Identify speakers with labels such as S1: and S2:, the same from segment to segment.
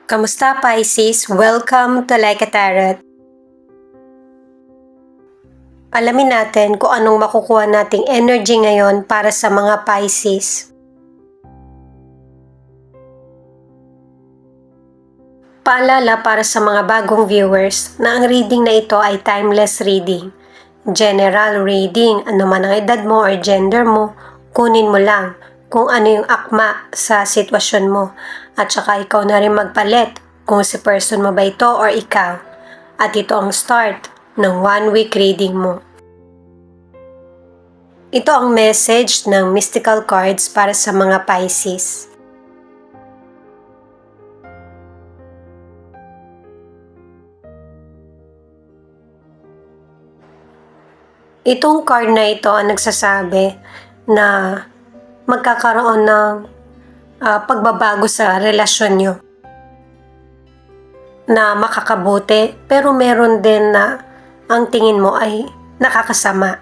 S1: Kamusta Pisces? Welcome to Like a Tarot. Alamin natin kung anong makukuha nating energy ngayon para sa mga Pisces. Paalala para sa mga bagong viewers na ang reading na ito ay timeless reading. General reading, ano man ang edad mo or gender mo, kunin mo lang kung ano yung akma sa sitwasyon mo. At saka ikaw na rin magpalit kung si person mo ba ito or ikaw. At ito ang start ng 1 week reading mo. Ito ang message ng mystical cards para sa mga Pisces. Itong card na ito ang nagsasabi na magkakaroon ng pagbabago sa relasyon nyo na makakabuti, pero meron din na ang tingin mo ay nakakasama.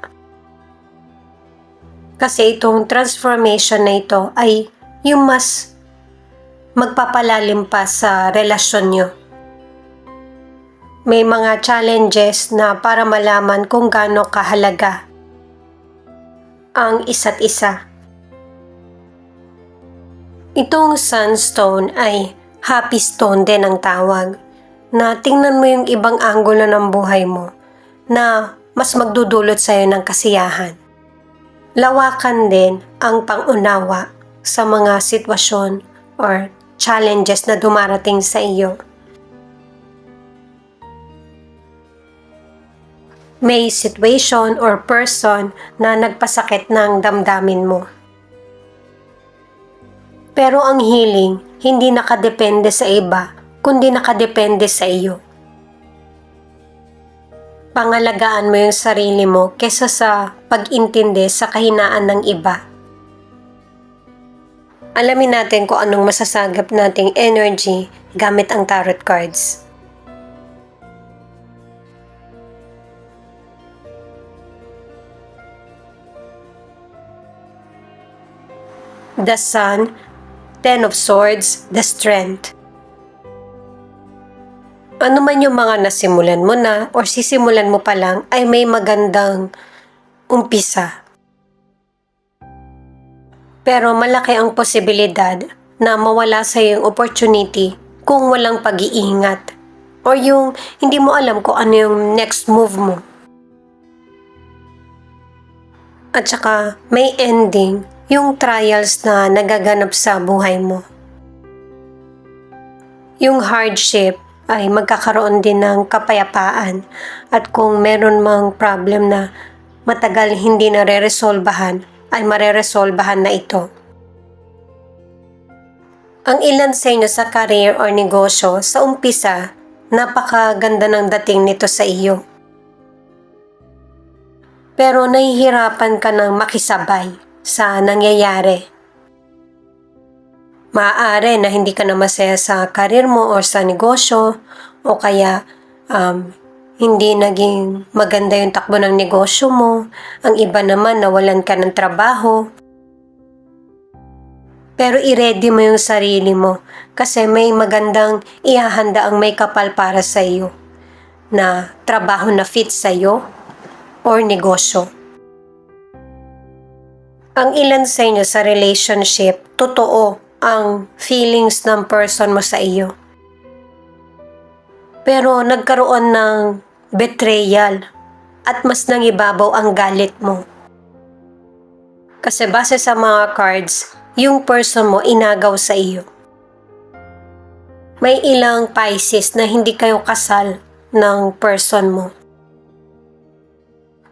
S1: Kasi itong transformation na ito ay yung mas magpapalalim pa sa relasyon nyo. May mga challenges na para malaman kung gaano kahalaga ang isa't isa. Itong sunstone ay happy stone din ang tawag, na tingnan mo yung ibang anggulo ng buhay mo na mas magdudulot sa'yo ng kasiyahan. Lawakan din ang pangunawa sa mga sitwasyon or challenges na dumarating sa iyo. May situation or person na nagpasakit ng damdamin mo. Pero ang healing, hindi nakadepende sa iba, kundi nakadepende sa iyo. Pangalagaan mo yung sarili mo kesa sa pag-intindi sa kahinaan ng iba. Alamin natin kung anong masasagap nating energy gamit ang tarot cards. The Sun, Ten of Swords, the Strength. Ano man yung mga nasimulan mo na o sisimulan mo pa lang ay may magandang umpisa. Pero malaki ang posibilidad na mawala sa yung opportunity kung walang pag-iingat o yung hindi mo alam kung ano yung next move mo. At saka may ending yung trials na nagaganap sa buhay mo. Yung hardship ay magkakaroon din ng kapayapaan, at kung meron mang problem na matagal hindi nare-resolbahan, ay mare-resolbahan na ito. Ang ilan sa inyo sa career or negosyo, sa umpisa, napakaganda ng dating nito sa iyo. Pero nahihirapan ka ng makisabay sa nangyayari. Maaari na hindi ka na masaya sa karir mo o sa negosyo, o kaya hindi naging maganda yung takbo ng negosyo mo. Ang iba naman nawalan ka ng trabaho. Pero i-ready mo yung sarili mo kasi may magandang ihahanda ang may kapal para sa iyo na trabaho na fit sa iyo or negosyo. Ang ilan sa inyo sa relationship, totoo ang feelings ng person mo sa iyo. Pero nagkaroon ng betrayal at mas nangibabaw ang galit mo. Kasi base sa mga cards, yung person mo inagaw sa iyo. May ilang Pisces na hindi kayo kasal ng person mo.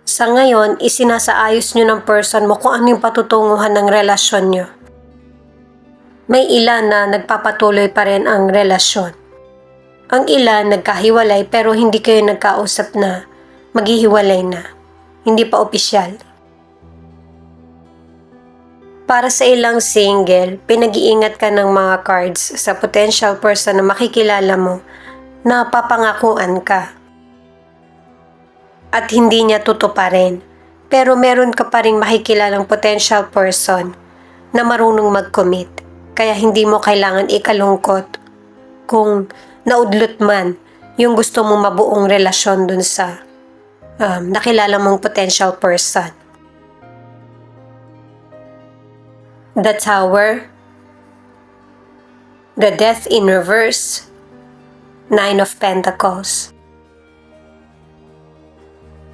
S1: Sa ngayon, isinasaayos nyo ng person mo kung ano yung patutunguhan ng relasyon nyo. May ilan na nagpapatuloy pa rin ang relasyon. Ang ilan nagkahiwalay pero hindi kayo nagkausap na maghihiwalay na. Hindi pa opisyal. Para sa ilang single, pinag-iingat ka ng mga cards sa potential person na makikilala mo na papangakuan ka. At hindi niya tutuparin, pero meron ka pa ring makikilalang potential person na marunong mag-commit, kaya hindi mo kailangan ikalungkot kung naudlot man yung gusto mong mabuong relasyon dun sa nakilala mong potential person. The Tower, the Death in Reverse, Nine of Pentacles.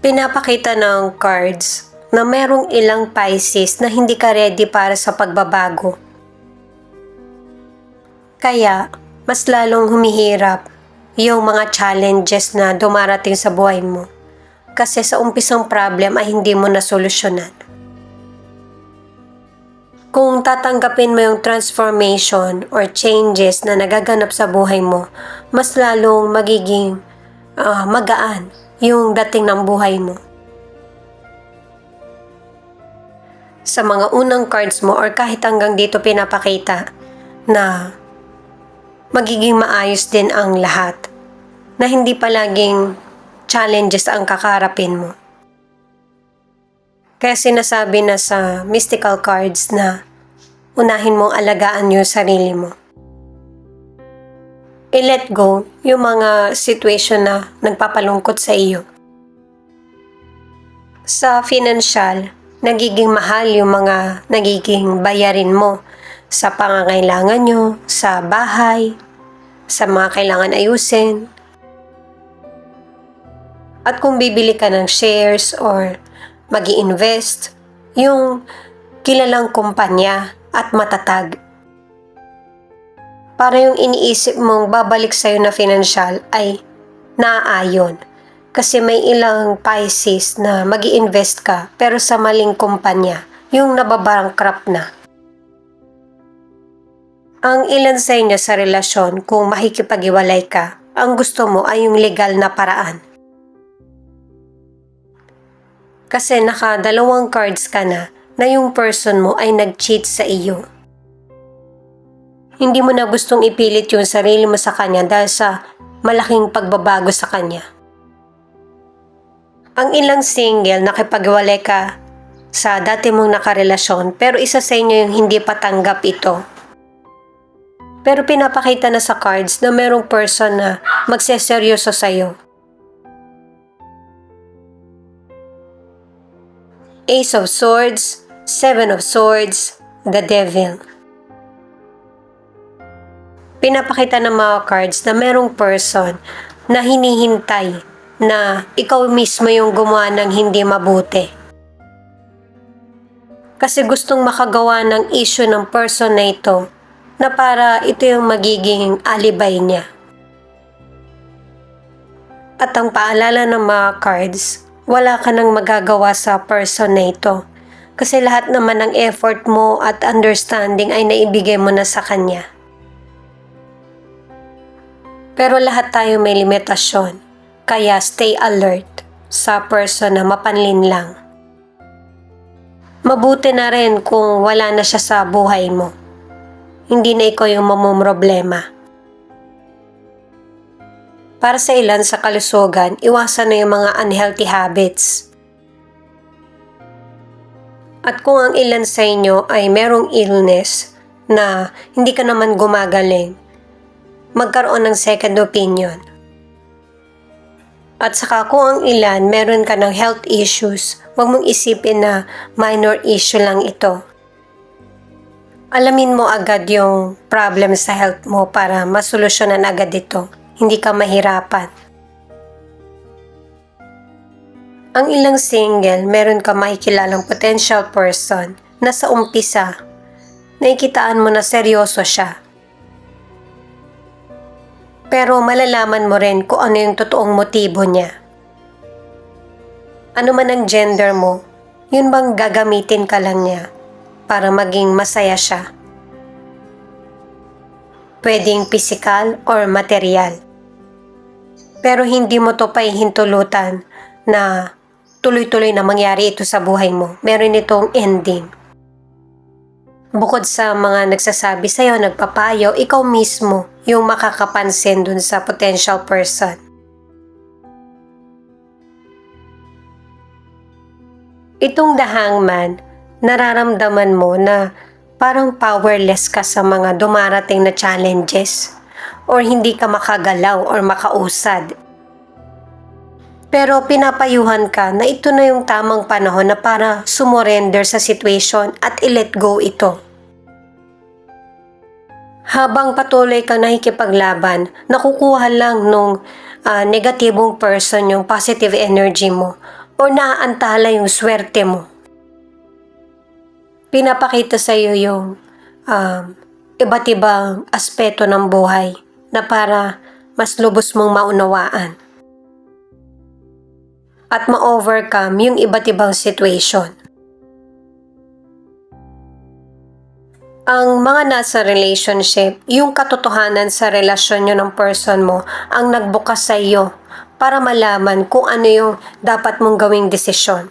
S1: Pinapakita ng cards na merong ilang Pisces na hindi ka ready para sa pagbabago. Kaya, mas lalong humihirap yung mga challenges na dumarating sa buhay mo. Kasi sa umpisang problem ay hindi mo nasolusyonan. Kung tatanggapin mo yung transformation or changes na nagaganap sa buhay mo, mas lalong magiging magaan yung dating ng buhay mo. Sa mga unang cards mo or kahit hanggang dito pinapakita na magiging maayos din ang lahat, na hindi palaging challenges ang kakarapin mo. Kaya sinasabi na sa mystical cards na unahin mong alagaan yung sarili mo. I-let go yung mga situation na nagpapalungkot sa iyo. Sa financial, nagiging mahal yung mga nagiging bayarin mo sa pangangailangan nyo, sa bahay, sa mga kailangan ayusin. At kung bibili ka ng shares or mag-i-invest, yung kilalang kumpanya at matatag. Para yung iniisip mong babalik sa'yo na financial ay naaayon. Kasi may ilang Pisces na mag-i-invest ka pero sa maling kumpanya, yung nababankrupt na. Ang ilan sa inyo sa relasyon, kung makikipag-iwalay ka, ang gusto mo ay yung legal na paraan. Kasi naka-2 cards ka na yung person mo ay nag-cheat sa iyo. Hindi mo na gustong ipilit yung sarili mo sa kanya dahil sa malaking pagbabago sa kanya. Ang ilang single, nakipag-iwalay ka sa dati mong nakarelasyon pero isa sa inyo yung hindi patanggap ito. Pero pinapakita na sa cards na merong person na magseseryoso sa'yo. Ace of Swords, Seven of Swords, the Devil. Pinapakita ng mga cards na merong person na hinihintay na ikaw mismo yung gumawa ng hindi mabuti. Kasi gustong makagawa ng issue ng person na ito na para ito yung magiging alibay niya. At ang paalala ng mga cards, wala ka nang magagawa sa person na ito. Kasi lahat naman ng effort mo at understanding ay naibigay mo na sa kanya. Pero lahat tayo may limitasyon, kaya stay alert sa person na mapanlin lang. Mabuti na rin kung wala na siya sa buhay mo. Hindi na ikaw yung mamumroblema. Para sa ilan sa kalusugan, iwasan na yung mga unhealthy habits. At kung ang ilan sa inyo ay merong illness na hindi ka naman gumagaling, magkaroon ng second opinion. At saka kung ang ilan meron ka ng health issues, huwag mong isipin na minor issue lang ito. Alamin mo agad yung problem sa health mo para masolusyonan agad ito. Hindi ka mahirapan. Ang ilang single, meron ka makikilalang potential person na sa umpisa, nakikitaan mo na seryoso siya. Pero malalaman mo rin kung ano yung totoong motibo niya. Ano man ang gender mo, yun bang gagamitin ka lang niya para maging masaya siya? Pwedeng physical or material. Pero hindi mo to pahihintulutan na tuloy-tuloy na mangyari ito sa buhay mo. Meron itong ending. Bukod sa mga nagsasabi sa'yo, nagpapayo, ikaw mismo yung makakapansin dun sa potential person. Itong The Hangman, nararamdaman mo na parang powerless ka sa mga dumarating na challenges. or hindi ka makagalaw or makausad. Pero pinapayuhan ka na ito na yung tamang panahon na para sumurrender sa situation at i-let go ito. Habang patuloy kang nakikipaglaban, nakukuha lang nung negatibong person yung positive energy mo o naaantala yung swerte mo. Pinapakita sa iyo yung iba't ibang aspeto ng buhay na para mas lubos mong maunawaan at ma-overcome yung iba't ibang situation. Ang mga nasa relationship, yung katotohanan sa relasyon nyo ng person mo ang nagbukas sa iyo para malaman kung ano yung dapat mong gawing desisyon.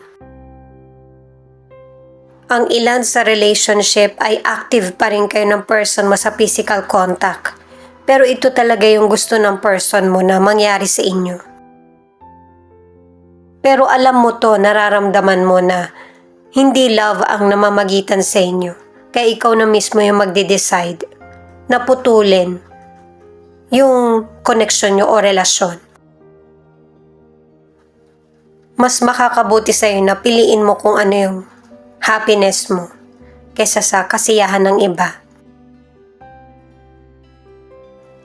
S1: Ang ilan sa relationship ay active pa rin kayo ng person mo sa physical contact. Pero ito talaga yung gusto ng person mo na mangyari sa inyo. Pero alam mo to, nararamdaman mo na hindi love ang namamagitan sa inyo. Kaya ikaw na mismo yung magde-decide na putulin yung connection nyo o relasyon. Mas makakabuti sa'yo na piliin mo kung ano yung happiness mo kaysa sa kasiyahan ng iba.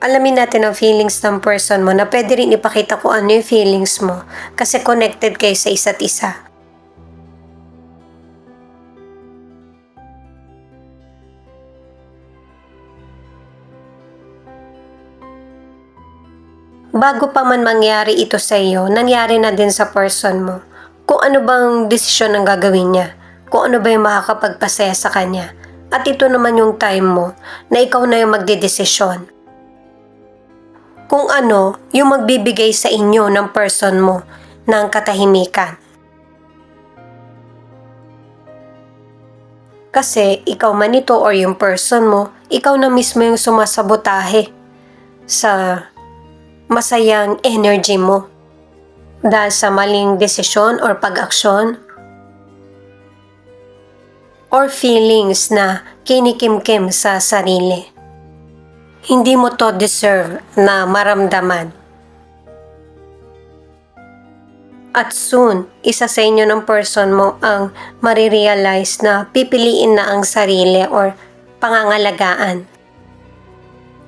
S1: Alamin natin ang feelings ng person mo na pwede rin ipakita kung ano yung feelings mo kasi connected kayo sa isa't isa. Bago pa man mangyari ito sa iyo, nangyari na din sa person mo. Kung ano bang desisyon ang gagawin niya, kung ano ba yung makakapagpasaya sa kanya. At ito naman yung time mo na ikaw na yung magdedesisyon. Kung ano yung magbibigay sa inyo ng person mo ng katahimikan. Kasi ikaw man ito or yung person mo, ikaw na mismo yung sumasabotahe sa masayang energy mo. Dahil sa maling desisyon or pag-aksyon or feelings na kinikimkim sa sarili. Hindi mo to deserve na maramdaman. At soon, isa sa inyo ng person mo ang marirealize na pipiliin na ang sarili or pangangalagaan.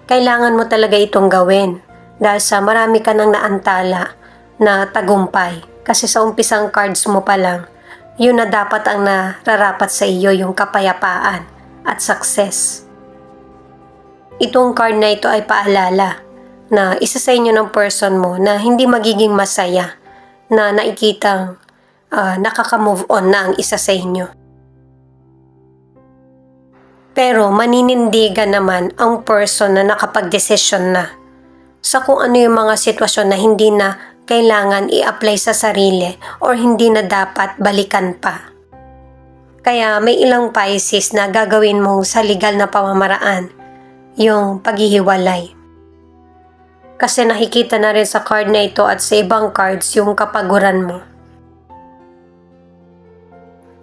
S1: Kailangan mo talaga itong gawin dahil sa marami ka nang naantala na tagumpay. Kasi sa umpisang cards mo pa lang, yun na dapat ang nararapat sa iyo, yung kapayapaan at success. Itong card na ito ay paalala na isa sa inyo ng person mo na hindi magiging masaya na nakikitang nakaka-move on na ang isa sa inyo. Pero maninindigan naman ang person na nakapag-desisyon na sa kung ano yung mga sitwasyon na hindi na kailangan i-apply sa sarili or hindi na dapat balikan pa. Kaya may ilang Pisces na gagawin mo sa legal na pamamaraan yung paghihiwalay. Kasi nakikita na rin sa card na ito at sa ibang cards yung kapaguran mo.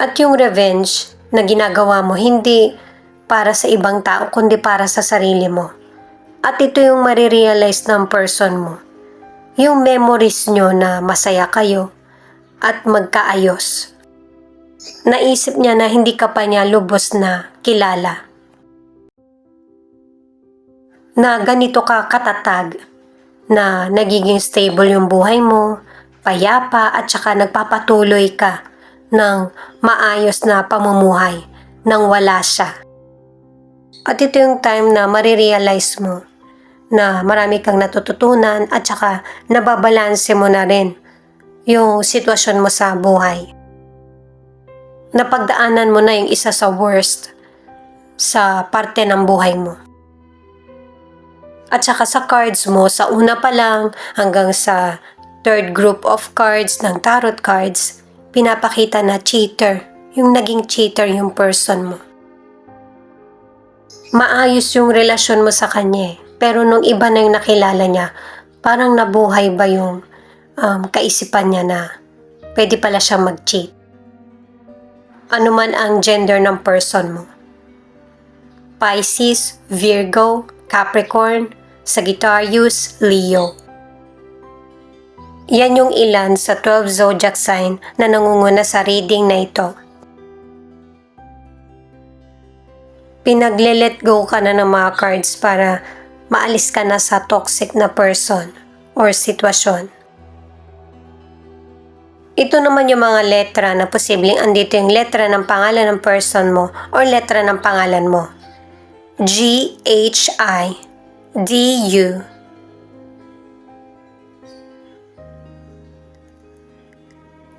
S1: At yung revenge na ginagawa mo hindi para sa ibang tao kundi para sa sarili mo. At ito yung marirealize ng person mo. Yung memories nyo na masaya kayo at magkaayos. Naisip niya na hindi ka pa niya lubos na kilala. Na ganito ka katatag, na nagiging stable yung buhay mo, payapa at saka nagpapatuloy ka ng maayos na pamumuhay nang wala siya. At ito yung time na marirealize mo na marami kang natututunan at saka nababalanse mo na rin yung sitwasyon mo sa buhay. Napagdaanan mo na yung isa sa worst sa parte ng buhay mo. At saka sa cards mo, sa una pa lang hanggang sa third group of cards ng tarot cards, pinapakita na cheater, yung naging cheater yung person mo. Maayos yung relasyon mo sa kanya pero nung iba na yung nakilala niya, parang nabuhay ba yung kaisipan niya na pwede pala siya mag-cheat. Ano man ang gender ng person mo. Pisces, Virgo, Capricorn, Sagittarius, Leo. Yan yung ilan sa 12 zodiac sign na nangunguna sa reading na ito. Pinagle-let go ka na ng mga cards para maalis ka na sa toxic na person or sitwasyon. Ito naman yung mga letra na posibleng andito yung letra ng pangalan ng person mo or letra ng pangalan mo. G, H, I, D, U,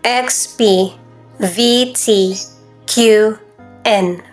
S1: X, P, V, T, Q, N.